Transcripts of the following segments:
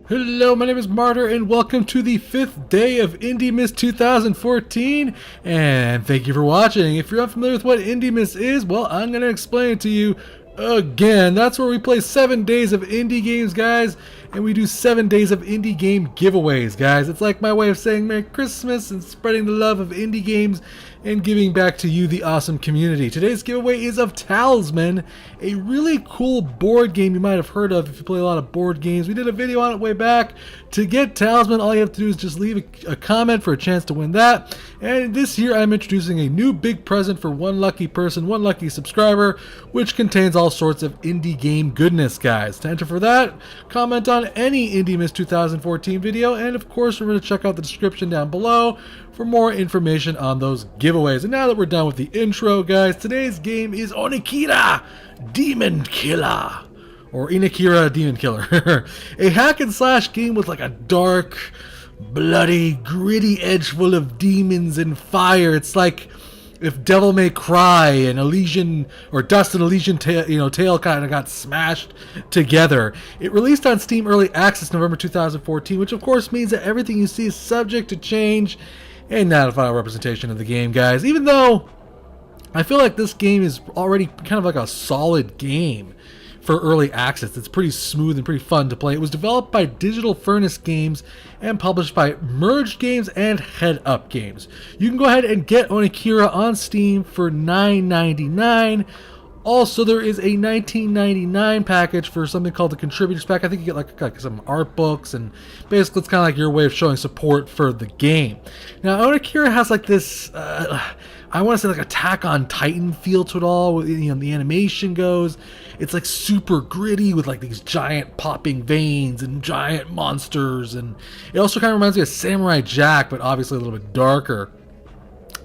Hello, my name is Martyr, and welcome to the 5th day of IndieMas 2014, and thank you for watching. If you're unfamiliar with what IndieMas is, well, I'm going to explain it to you again. That's where we play 7 days of indie games, guys, and we do 7 days of indie game giveaways, guys. It's like my way of saying Merry Christmas and spreading the love of indie games and giving back to you, the awesome community. Today's giveaway is of Talisman, a really cool board game you might have heard of if you play a lot of board games. We did a video on it way back. To get Talisman, all you have to do is just leave a comment for a chance to win that. And this year I'm introducing a new big present for one lucky person, one lucky subscriber, which contains all sorts of indie game goodness, guys. To enter for that, comment on any IndieMas 2014 video, and of course remember to check out the description down below for more information on those giveaways. And now that we're done with the intro, guys, today's game is Onikira, Demon Killer, or Onikira, Demon Killer. A hack and slash game with like a dark, bloody, gritty edge full of demons and fire. It's like if Devil May Cry and Elysian, or Dust and Elysian Tale kind of got smashed together. It released on Steam Early Access November 2014, which of course means that everything you see is subject to change and not a final representation of the game, guys. Even though I feel like this game is already kind of like a solid game for early access. It's pretty smooth and pretty fun to play. It was developed by Digital Furnace Games and published by Merged Games and Head Up Games. You can go ahead and get Onikira on Steam for $9.99. Also, there is a $19.99 package for something called the Contributors Pack. I think you get like some art books, and basically it's kind of like your way of showing support for the game. Now, Onikira has like this, I want to say like Attack on Titan feel to it all. The animation goes. It's like super gritty with like these giant popping veins and giant monsters, and it also kind of reminds me of Samurai Jack, but obviously a little bit darker.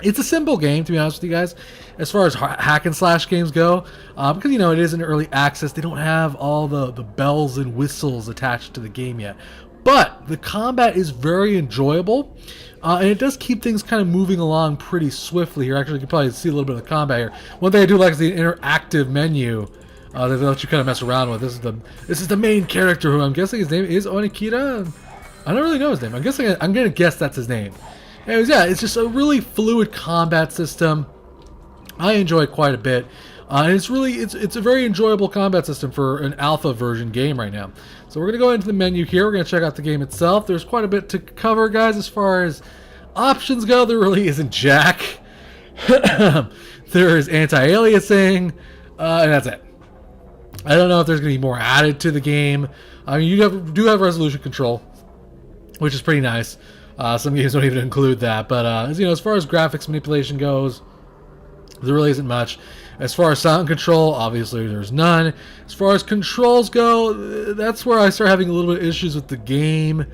It's a simple game, to be honest with you guys, as far as hack and slash games go, because it is in early access. They don't have all the bells and whistles attached to the game yet, but the combat is very enjoyable, and it does keep things kind of moving along pretty swiftly here. Actually, you can probably see a little bit of the combat here. One thing I do like is the interactive menu that they let you kind of mess around with. This is the main character, who I'm guessing his name is Onikira. I don't really know his name. I'm gonna guess that's his name. Anyways, yeah, it's just a really fluid combat system. I enjoy it quite a bit. And it's a very enjoyable combat system for an alpha version game right now. So we're going to go into the menu here. We're going to check out the game itself. There's quite a bit to cover, guys, as far as options go. There really isn't jack. There is anti-aliasing, and that's it. I don't know if there's going to be more added to the game. I mean, you do have resolution control, which is pretty nice. Some games don't even include that, but as far as graphics manipulation goes, there really isn't much. As far as sound control, obviously there's none. As far as controls go, that's where I start having a little bit of issues with the game.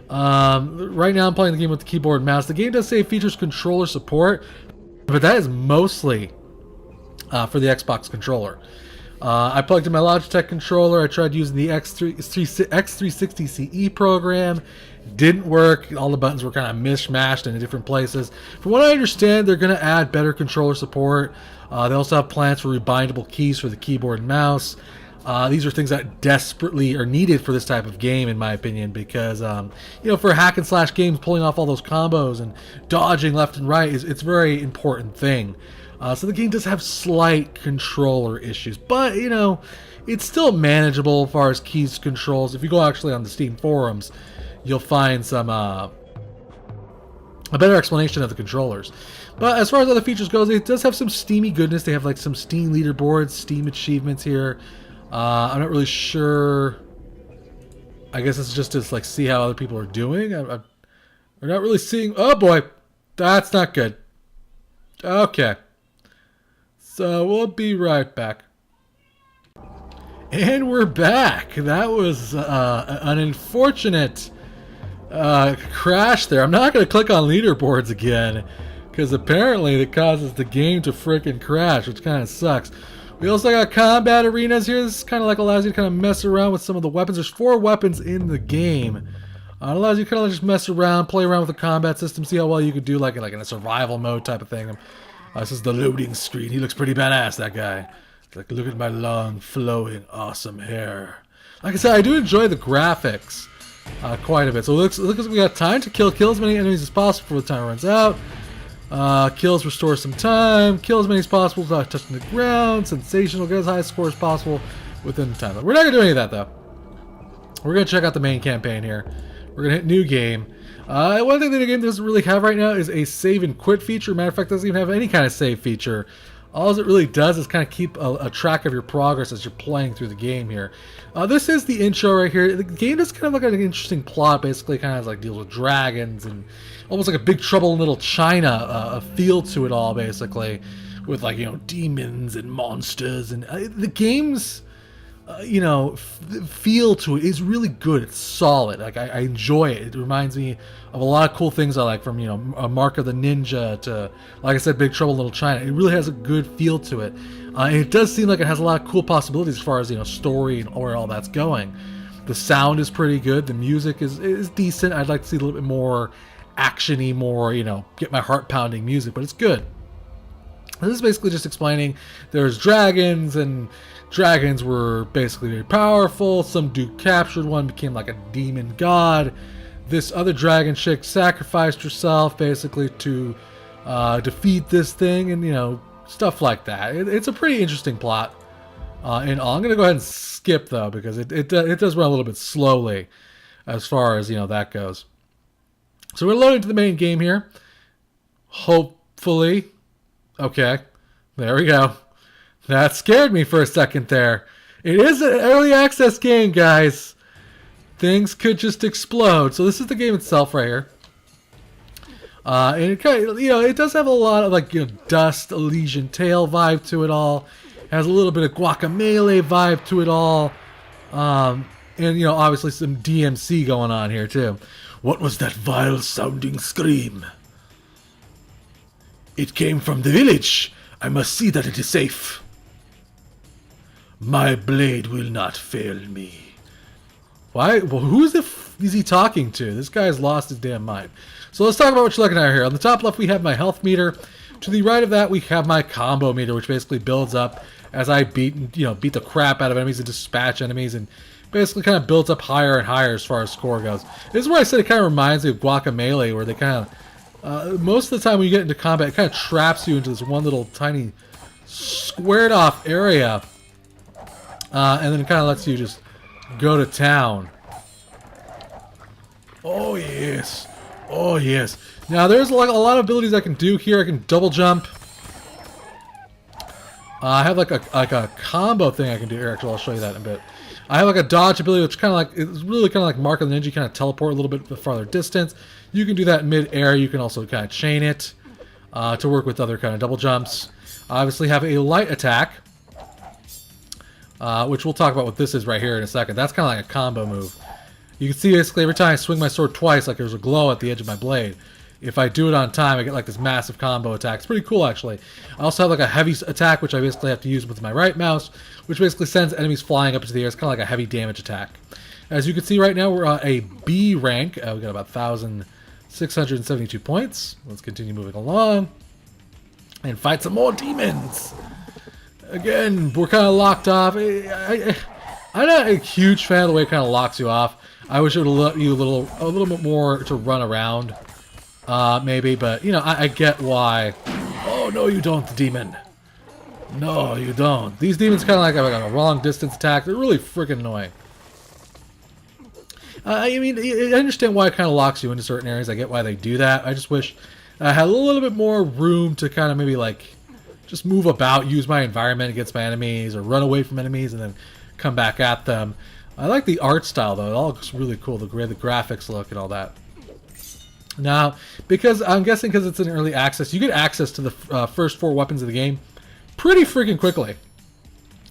Right now I'm playing the game with the keyboard and mouse. The game does say it features controller support, but that is mostly for the Xbox controller. I plugged in my Logitech controller. I tried using the X360 CE program. Didn't work. All the buttons were kind of mishmashed in different places. From what I understand, they're going to add better controller support. They also have plans for rebindable keys for the keyboard and mouse. These are things that desperately are needed for this type of game, in my opinion, because for hack and slash games, pulling off all those combos and dodging left and right it's a very important thing. So the game does have slight controller issues, but it's still manageable as far as keys controls. If you go actually on the Steam forums, you'll find some a better explanation of the controllers. But as far as other features goes, it does have some Steamy goodness. They have like some Steam leaderboards, Steam achievements here. I'm not really sure. I guess it's just to like see how other people are doing. We're not really seeing. Oh boy, that's not good. Okay, so we'll be right back. And we're back. That was an unfortunate crash there. I'm not going to click on leaderboards again, because apparently it causes the game to frickin' crash, which kind of sucks. We also got combat arenas here. This kind of like allows you to kind of mess around with some of the weapons. There's 4 weapons in the game. It allows you to kind of just mess around, play around with the combat system, see how well you could do like in a survival mode type of thing. This is the loading screen. He looks pretty badass, that guy. Like, look at my long, flowing, awesome hair. Like I said, I do enjoy the graphics quite a bit. So it looks like we got time to kill as many enemies as possible before the time runs out. Kills restore some time. Kill as many as possible without touching the ground. Sensational. Get as high a score as possible within the time. We're not going to do any of that, though. We're going to check out the main campaign here. We're going to hit new game. One thing that the game doesn't really have right now is a save and quit feature. Matter of fact, it doesn't even have any kind of save feature. All it really does is kind of keep a track of your progress as you're playing through the game here. This is the intro right here. The game does kind of look like an interesting plot. Basically, kind of like deals with dragons and almost like a Big Trouble in Little China a feel to it all, basically, with like, you know, demons and monsters, and the game's feel to it is really good. It's solid. Like I enjoy it. It reminds me of a lot of cool things I like, from, you know, Mark of the Ninja to, like I said, Big Trouble in Little China. It really has a good feel to it, and it does seem like it has a lot of cool possibilities as far as, you know, story and where all that's going. The sound is pretty good. The music is decent. I'd like to see a little bit more action-y, more, you know, get my heart pounding music, but it's good. This is basically just explaining there's dragons, and dragons were basically very powerful. Some dude captured one, became like a demon god. This other dragon chick sacrificed herself basically to defeat this thing, and, you know, stuff like that. It's a pretty interesting plot. And I'm going to go ahead and skip, though, because it does run a little bit slowly as far as, you know, that goes. So we're loading to the main game here. Hopefully. Okay. There we go. That scared me for a second there. It is an early access game, guys. Things could just explode. So this is the game itself right here. And it kind of, you know, it does have a lot of, like, you know, Dust, Elysian Tale vibe to it all. It has a little bit of Guacamelee vibe to it all. And, you know, obviously some DMC going on here too. What was that vile sounding scream? It came from the village. I must see that it is safe. My blade will not fail me. Why? Well, who is he talking to? This guy's lost his damn mind. So let's talk about what you're looking at here. On the top left, we have my health meter. To the right of that, we have my combo meter, which basically builds up as I beat the crap out of enemies and dispatch enemies, and basically kind of builds up higher and higher as far as score goes. This is where I said it kind of reminds me of Guacamelee, where they kind of, most of the time when you get into combat, it kind of traps you into this one little tiny squared off area, and then it kind of lets you just go to town. Oh yes, oh yes. Now there's like a lot of abilities I can do here. I can double jump. I have like a combo thing I can do here. Actually, I'll show you that in a bit. I have like a dodge ability, which kind of like, it's really kind of like Mark of the Ninja. You kind of teleport a little bit farther distance. You can do that in mid-air. You can also kind of chain it to work with other kind of double jumps. I obviously have a light attack, which we'll talk about what this is right here in a second. That's kind of like a combo move. You can see basically every time I swing my sword twice, like there's a glow at the edge of my blade. If I do it on time, I get like this massive combo attack. It's pretty cool, actually. I also have like a heavy attack, which I basically have to use with my right mouse, which basically sends enemies flying up into the air. It's kind of like a heavy damage attack. As you can see right now, we're on a B rank. We got about 1,672 points. Let's continue moving along and fight some more demons. Again, we're kind of locked off. I'm not a huge fan of the way it kind of locks you off. I wish it would let you a little bit more to run around. Maybe, but, you know, I get why. Oh, no, you don't, demon. No, you don't. These demons kind of like have a long distance attack. They're really freaking annoying. I mean, I understand why it kind of locks you into certain areas. I get why they do that. I just wish I had a little bit more room to kind of maybe, like, just move about, use my environment against my enemies, or run away from enemies and then come back at them. I like the art style, though. It all looks really cool. The way the graphics look and all that. Now, because I'm guessing because it's an early access, you get access to the first 4 weapons of the game pretty freaking quickly.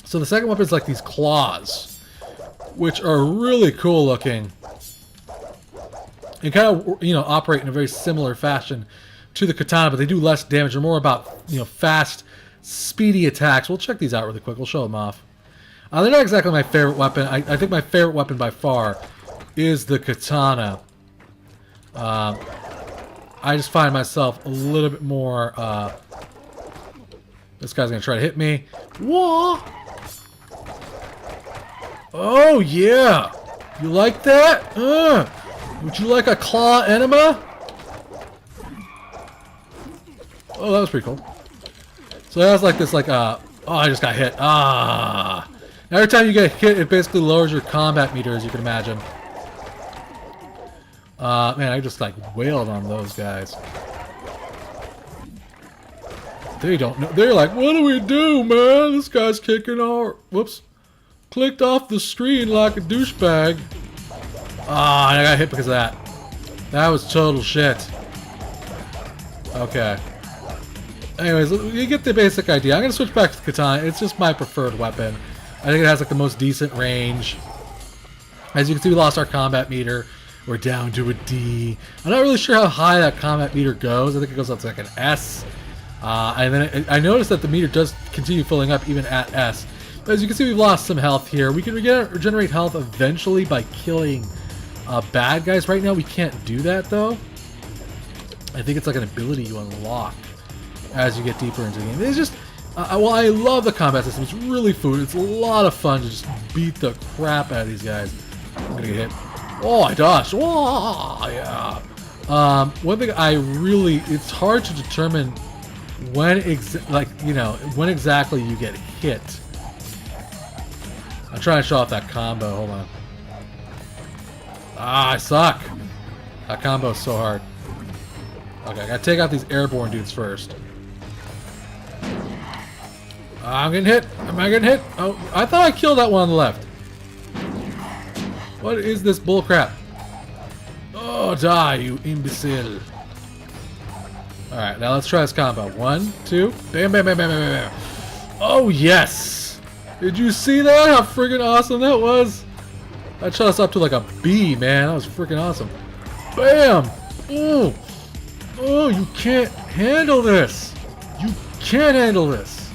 So the second weapon is like these claws, which are really cool looking, and kind of, you know, operate in a very similar fashion to the katana, but they do less damage. They're more about, you know, fast, speedy attacks. We'll check these out really quick. We'll show them off. They're not exactly my favorite weapon. I think my favorite weapon by far is the katana. I just find myself a little bit more, this guy's gonna try to hit me. Whoa! Oh, yeah! You like that? Would you like a claw enema? Oh, that was pretty cool. So that was like this, like, oh, I just got hit. Every time you get hit, it basically lowers your combat meter, as you can imagine. Man, I just, like, wailed on those guys. They don't know. They're like, what do we do, man? This guy's kicking our... Whoops. Clicked off the screen like a douchebag. I got hit because of that. That was total shit. Okay. Anyways, you get the basic idea. I'm going to switch back to the katana. It's just my preferred weapon. I think it has like the most decent range. As you can see, we lost our combat meter. We're down to a D. I'm not really sure how high that combat meter goes. I think it goes up to like an S. And then I noticed that the meter does continue filling up even at S. But as you can see, we've lost some health here. We can regenerate health eventually by killing bad guys. Right now, we can't do that, though. I think it's like an ability you unlock as you get deeper into the game. It's just... well, I love the combat system. It's really fun. It's a lot of fun to just beat the crap out of these guys. I'm gonna get hit. Oh, I dodged. Oh, yeah. One thing I really... It's hard to determine when when exactly you get hit. I'm trying to show off that combo. Hold on. I suck. That combo is so hard. Okay, I gotta take out these airborne dudes first. I'm getting hit. Am I getting hit? Oh, I thought I killed that one on the left. What is this bullcrap? Oh, die, you imbecile. Alright, now let's try this combo. 1, 2, bam, bam, bam, bam, bam, bam. Oh, yes! Did you see that? How freaking awesome that was? That shot us up to like a B, man. That was freaking awesome. Bam! Oh! Oh, you can't handle this! You can't handle this!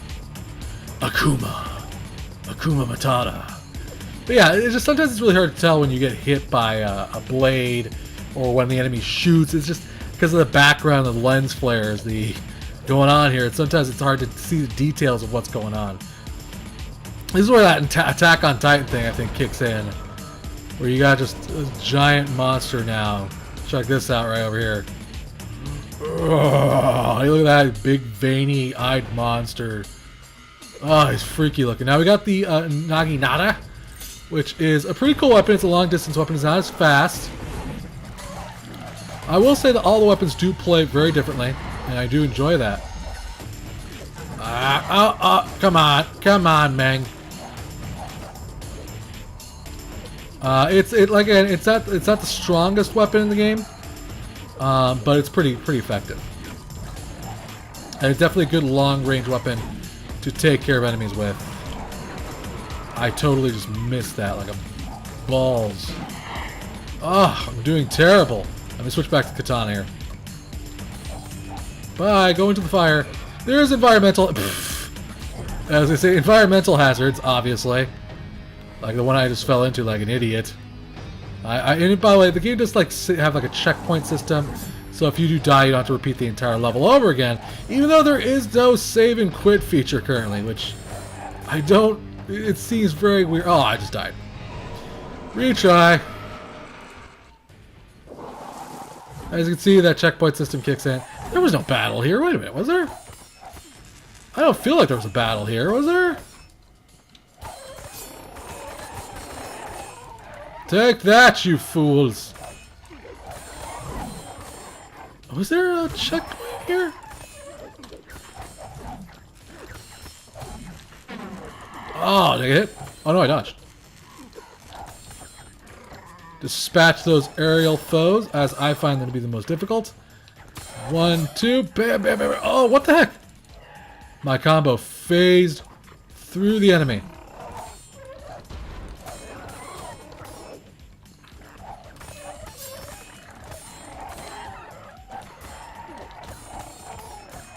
Akuma Matata. But yeah, it's just sometimes it's really hard to tell when you get hit by a blade or when the enemy shoots. It's just because of the background of the lens flares going on here. Sometimes it's hard to see the details of what's going on. This is where that Attack on Titan thing, I think, kicks in. Where you got just a giant monster now. Check this out right over here. Oh, look at that big veiny-eyed monster. Oh, he's freaky looking. Now we got the Naginata, which is a pretty cool weapon. It's a long-distance weapon. It's not as fast. I will say that all the weapons do play very differently, and I do enjoy that. Come on, Meng. It's not the strongest weapon in the game, but it's pretty effective, and it's definitely a good long-range weapon to take care of enemies with. I totally just missed that like a balls. Oh, I'm doing terrible. Let me switch back to katana here. Bye. Go into the fire. There's environmental. As I say, environmental hazards, obviously. Like the one I just fell into like an idiot. And by the way, the game does like have like a checkpoint system, so if you do die, you don't have to repeat the entire level over again. Even though there is no save and quit feature currently, which I don't. It seems very weird. Oh, I just died. Retry. As you can see, that checkpoint system kicks in. There was no battle here. Wait a minute, was there? I don't feel like there was a battle here, was there? Take that, you fools! Was there a checkpoint here? Oh, did I get hit? Oh no, I dodged. Dispatch those aerial foes, as I find them to be the most difficult. 1, 2, bam, bam, bam. Oh, what the heck? My combo phased through the enemy.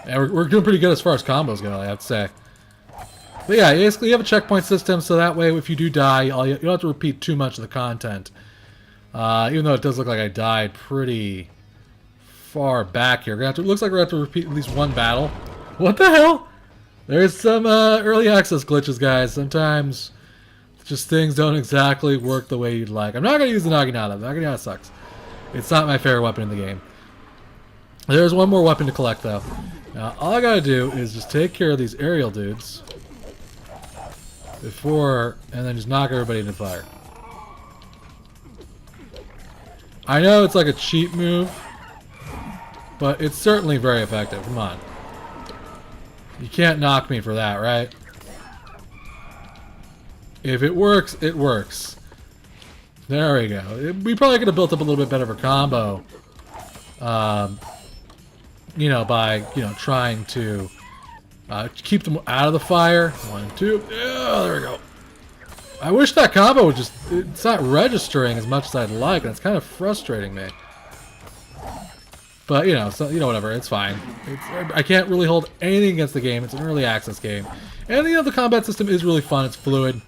And we're doing pretty good as far as combos go, I have to say. But yeah, basically you have a checkpoint system, so that way if you do die, you don't have to repeat too much of the content. Even though it does look like I died pretty far back here. It looks like we're going to have to repeat at least one battle. What the hell? There's some early access glitches, guys. Sometimes Just things don't exactly work the way you'd like. I'm not going to use the Naginata. The Naginata sucks. It's not my favorite weapon in the game. There's one more weapon to collect, though. Now, all I got to do is just take care of these aerial dudes before, and then just knock everybody into fire. I know it's like a cheap move, but it's certainly very effective. Come on. You can't knock me for that, right? If it works, it works. There we go. We probably could have built up a little bit better of a combo. You know, by, you know, trying to keep them out of the fire. 1, 2. Yeah, there we go. I wish that combo would just... It's not registering as much as I'd like, and it's kind of frustrating me. But, you know, so, whatever. It's fine. I can't really hold anything against the game. It's an early access game. And, you know, the combat system is really fun. It's fluid.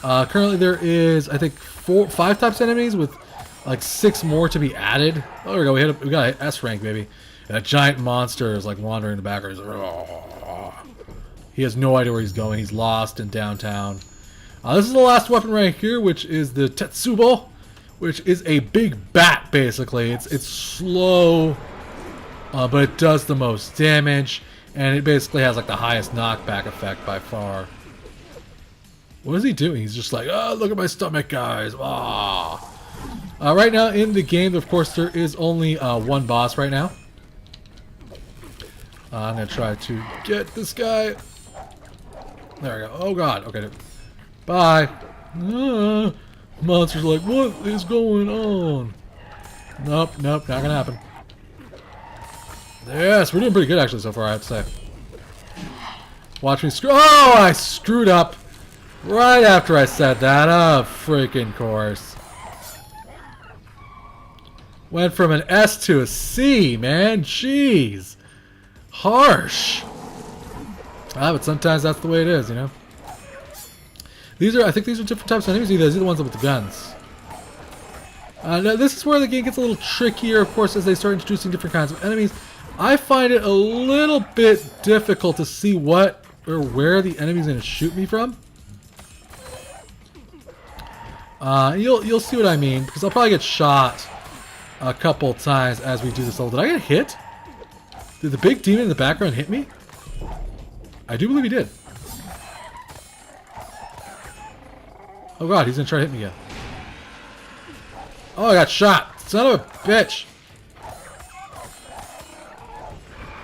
Currently there is, I think, 5 types of enemies with like 6 more to be added. Oh, there we go. We got an S rank, baby. And a giant monster is like wandering in the background. He's like, oh. He has no idea where he's going. He's lost in downtown. This is the last weapon right here, which is the Tetsubo, which is a big bat, basically. It's slow, but it does the most damage, and it basically has like the highest knockback effect by far. What is he doing? He's just like, oh, look at my stomach, guys. Ah. Right now in the game, of course, there is only one boss right now. I'm going to try to get this guy. There we go. Oh, God. Okay. Bye. Monster's like, what is going on? Nope, not going to happen. Yes, we're doing pretty good, actually, so far, I have to say. Watch me screw. Oh, I screwed up. Right after I said that, oh, freaking course. Went from an S to a C, man. Jeez. Harsh. But sometimes that's the way it is, you know. I think these are different types of enemies. These are the ones with the guns. Now this is where the game gets a little trickier, of course, as they start introducing different kinds of enemies. I find it a little bit difficult to see what or where the enemy's going to shoot me from. You'll see what I mean, because I'll probably get shot a couple times as we do this level. Did I get hit? Did the big demon in the background hit me? I do believe he did. Oh god, he's gonna try to hit me again. Oh, I got shot. Son of a bitch.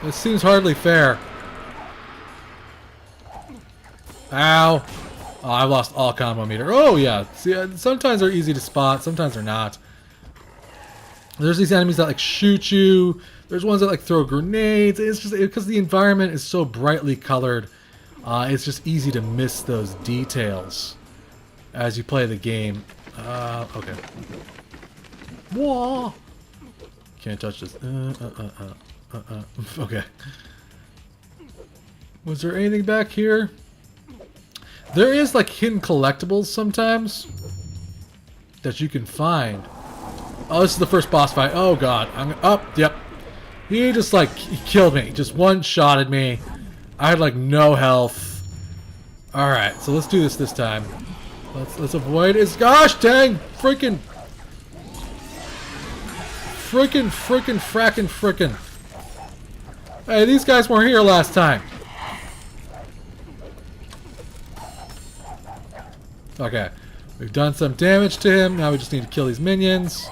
This seems hardly fair. Ow. Oh, I've lost all combo meter. Oh, yeah. See, sometimes they're easy to spot. Sometimes they're not. There's these enemies that, like, shoot you. There's ones that, like, throw grenades. It's just because the environment is so brightly colored. It's just easy to miss those details as you play the game. Okay. Whoa. Can't touch this. Okay. Was there anything back here? There is like hidden collectibles sometimes that you can find. Oh, this is the first boss fight. Oh god. I'm up. Yep. He just like he killed me. Just one shot at me. I had like no health. All right, so let's do this time. Let's avoid his. Gosh dang! Frickin'. Hey, these guys weren't here last time. Okay, we've done some damage to him. Now we just need to kill these minions.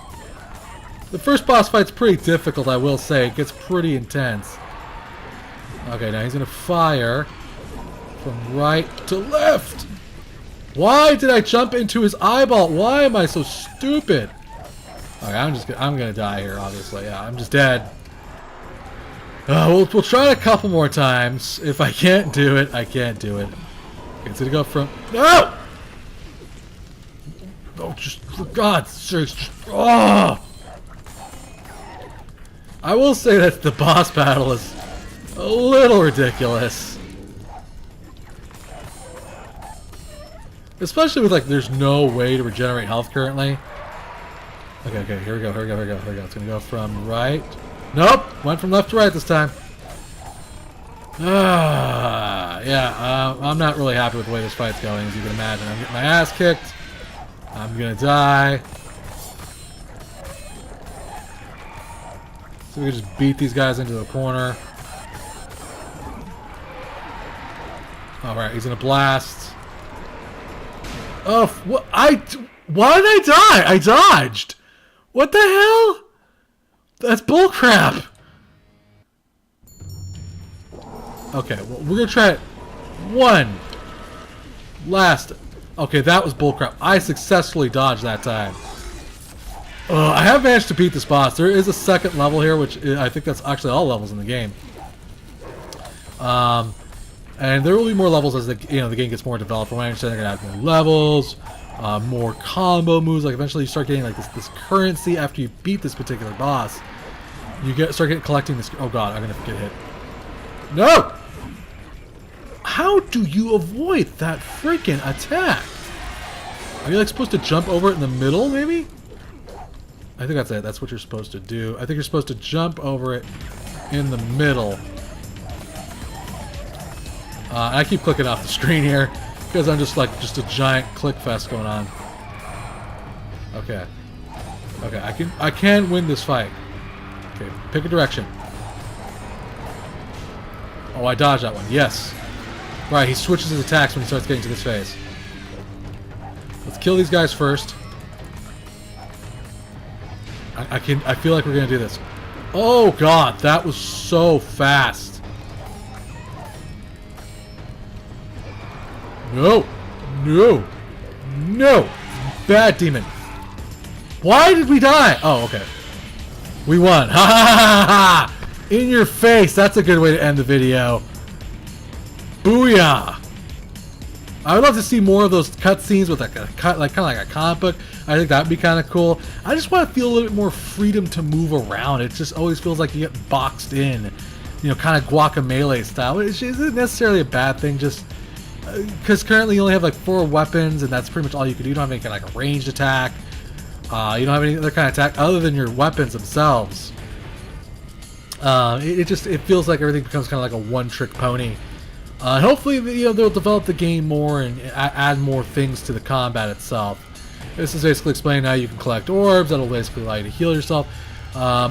The first boss fight's pretty difficult, I will say. It gets pretty intense. Okay, now he's gonna fire from right to left. Why did I jump into his eyeball? Why am I so stupid? Okay, I'm gonna die here, obviously. Yeah, I'm just dead. We'll try it a couple more times. If I can't do it, I can't do it. Okay, it's gonna go from no. Oh, just for God's sake! Oh! I will say that the boss battle is a little ridiculous. Especially with, like, there's no way to regenerate health currently. Okay, here we go. It's gonna go from right. Nope! Went from left to right this time. I'm not really happy with the way this fight's going, as you can imagine. I'm getting my ass kicked. I'm gonna die. So we can just beat these guys into the corner. Alright, he's gonna blast. Oh, what? Why did I die? I dodged. What the hell? That's bullcrap. Okay, well, we're gonna try it one last. Okay, that was bullcrap. I successfully dodged that time. I have managed to beat this boss. There is a second level here, which I think that's actually all levels in the game. And there will be more levels as the game gets more developed. From what I understand, they're gonna have more levels, more combo moves. Like eventually, you start getting like this currency after you beat this particular boss. You start collecting this. Oh god, I'm gonna get hit. No! How do you avoid that freaking attack? Are you like supposed to jump over it in the middle, maybe? I think that's it. That's what you're supposed to do. I think you're supposed to jump over it in the middle. I keep clicking off the screen here because I'm just a giant click fest going on. Okay. Okay, I can win this fight. Okay, pick a direction. Oh, I dodged that one. Yes. Right, he switches his attacks when he starts getting to this phase. Let's kill these guys first. I feel like we're gonna do this. Oh god, that was so fast. No. No. No. Bad demon. Why did we die? Oh, okay. We won. Ha ha ha ha! In your face. That's a good way to end the video. Booyah! I would love to see more of those cutscenes with kind of like a comic book. I think that'd be kind of cool. I just want to feel a little bit more freedom to move around. It just always feels like you get boxed in, kind of Guacamelee style. Which isn't necessarily a bad thing, just because currently you only have like 4 weapons, and that's pretty much all you can do. You don't have any kind of like a ranged attack. You don't have any other kind of attack other than your weapons themselves. It feels like everything becomes kind of like a one-trick pony. Hopefully, they'll develop the game more and add more things to the combat itself. This is basically explaining how you can collect orbs. That'll basically allow you to heal yourself,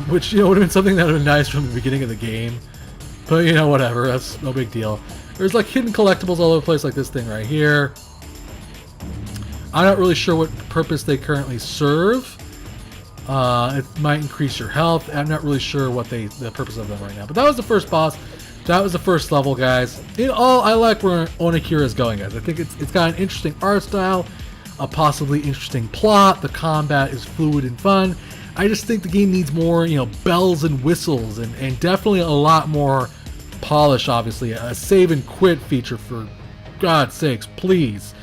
which would have been something that would have been nice from the beginning of the game. But whatever. That's no big deal. There's like hidden collectibles all over the place, like this thing right here. I'm not really sure what purpose they currently serve. It might increase your health. I'm not really sure what the purpose of them right now. But that was the first boss. That was the first level, guys. In all, I like where Onikira is going, guys. I think it's got an interesting art style, a possibly interesting plot. The combat is fluid and fun. I just think the game needs more, bells and whistles, and definitely a lot more polish, obviously. A save and quit feature, for God's sakes, please.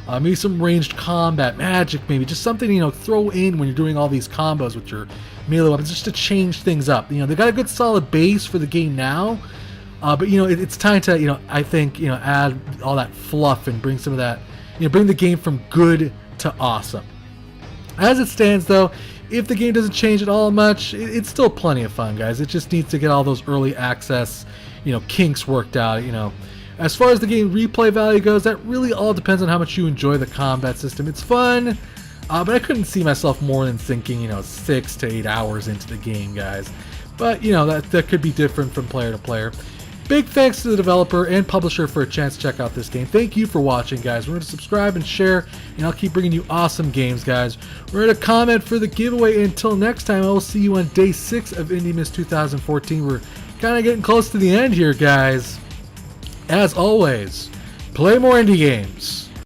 Maybe some ranged combat, magic, maybe. Just something, throw in when you're doing all these combos with your melee weapons, just to change things up. They got a good solid base for the game now. But it's time to I think add all that fluff and bring some of that, bring the game from good to awesome. As it stands, though, if the game doesn't change at all much, it's still plenty of fun, guys. It just needs to get all those early access kinks worked out. As far as the game replay value goes, that really all depends on how much you enjoy the combat system. It's fun, but I couldn't see myself more than sinking 6 to 8 hours into the game, guys. But that could be different from player to player. Big thanks to the developer and publisher for a chance to check out this game. Thank you for watching, guys. Remember to subscribe and share, and I'll keep bringing you awesome games, guys. Remember to comment for the giveaway. Until next time, I will see you on day 6 of IndieMas 2014. We're kind of getting close to the end here, guys. As always, play more indie games.